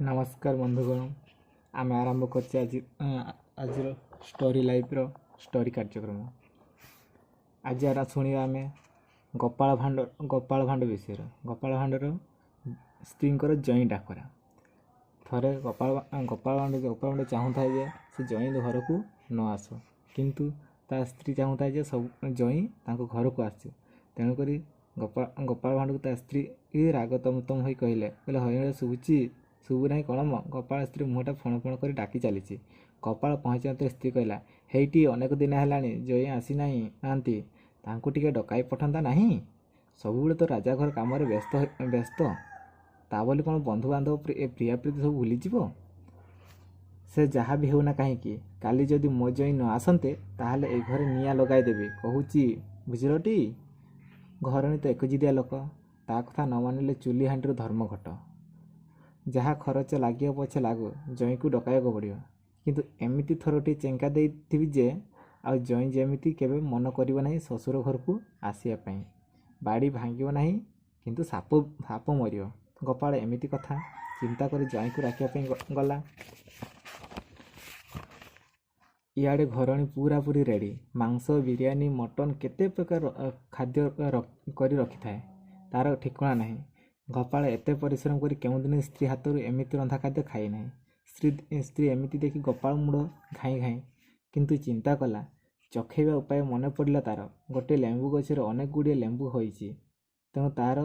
नमस्कार बंधुगण आम आरंभ कर आज स्टोरी लाइफ स्टोरी कार्यक्रम आज शुणा आम गोपाल भांड विषय गोपाल भांडर स्त्री जई डाकरा थे गोपाल भांड चाहूता है से जई घर को न आस किंतु ता स्त्री चाहूता है सब जई घर को आस तेणुक गोपाल भांड को ता स्त्री राग तम तम हो कहले हरिण शुभुची शुभु ना कौन गोपाल स्त्री मुहटा फण फण कर डाकी चली गोपाल पहुँचा स्त्री कहला हेटी अनेक दिन है जई आसी ना टे डकाई पठाता ना सब तो राजा घर कम व्यस्त व्यस्त ता बोली कौन बंधु बांधव प्रिया प्रीति सब भूलीज से जहाँ भी होना कहीं काली जदि मो जई न आसते ताहले ए घर निया लगाई देवी कहूची बुझलटी घरणी तो एकजिदिया लोक ता कथा न मानिले चुली हांडी धर्म घट जहाँ खरच लगे पछे लागू जई को डकाइक पड़ो किंतु एमती थरटी चेंका देथि जे आ जई जमी केवे मन कर ससुर घर को आसवाई बाड़ी भांगो ना किंतु साप साप मर गोपाल एमती कथा चिंता कर जई को रखापी गला इे घरणी पूरा पूरी रेडी मांस बिरियानी मटन केते प्रकार खाद्य कर रखि थाए तार ठिकणा ना गोपाल एत परिश्रम कर केउदिन स्त्री हाथ एमती रंधा खाद्य खाई ना स्त्री एमती देखी गोपाल मुड़ घाई घाई किंतु चिंता कला चखेबा उपाय मन पड़ा तार गोटे लेंबू गचर अनेक गुड़िए लेंबू होइछि तेणु तार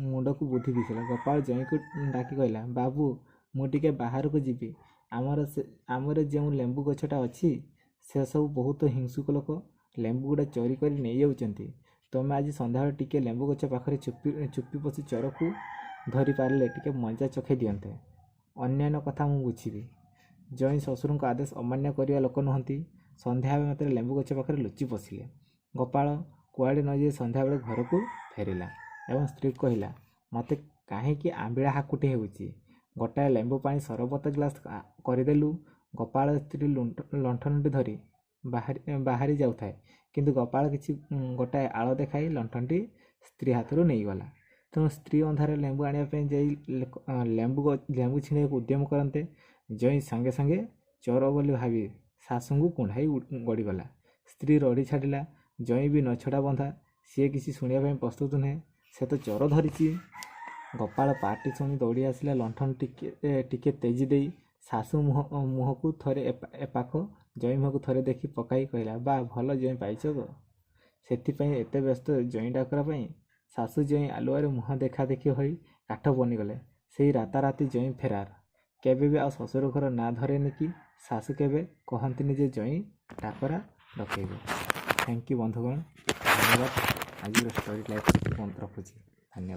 मुंड को बुद्धि दिखला गोपाल जई को डाकी कहला बाबू मुझे बाहर को जीवी आमर जो लेंबू गछटा अच्छी से सब बहुत हिंसुक लोक लेंबू गुड़ा चोरी कर नहीं जाउछंती तुम आज संध्या टिके लेंबू गछ पाखे चुप्पी पशि चोर को धरी पारे टे मजा चखे दियंते अन्यान्य कथा मु बुझी जई ससुर को आदेश अमान्य करने लोक नुहति संध्या मत लेंबू गछ पाखे लुचि पशिले गोपाल कुआड़े न जाए संध्या बेले घर को फेरला एवं स्त्री कहला मत कहीं आंबिड़ा हाकुटी होउछि गोटाए लेंबू पानी सरबत ग्लास करदेलु गोपाल स्त्री लंठन धरी बाहरी जाऊए किंतु गोपाल किसी गोटाए आड़ देखाई लंठनटी स्त्री हाथ नहीं गला तेणु स्त्री अंधार लेंबू आने लेंबू छिड़ा उद्यम करते जई संगे संगे चोर बोली भावी शाशु को कुंडाई गड़ीगला स्त्री रड़ी छाड़ा जई भी न छड़ा बंधा सी किसी शुणा प्रस्तुत नुहे से तो चोर धरी गोपाल पार्टी शुणी दौड़ी आसला लंठन टिके तेजी दे शाशु मुह को थरे एपाख जई मुह को थरे देखी पकाई कहला बा भल जई पाइछ गो से एत व्यस्त जई डाकरा शाशु जई आलुआर मुह देखा देखी हो काठ बनीगले से राताराति जई फेरार केबे भी आ ससुर घर ना धरेनि कि शाशु केबे कहती जे जई डाकरा रखेबे। थैंक यू बंधुगण धन्यवाद। आज स्टोरी लाइफ बंद रखुची।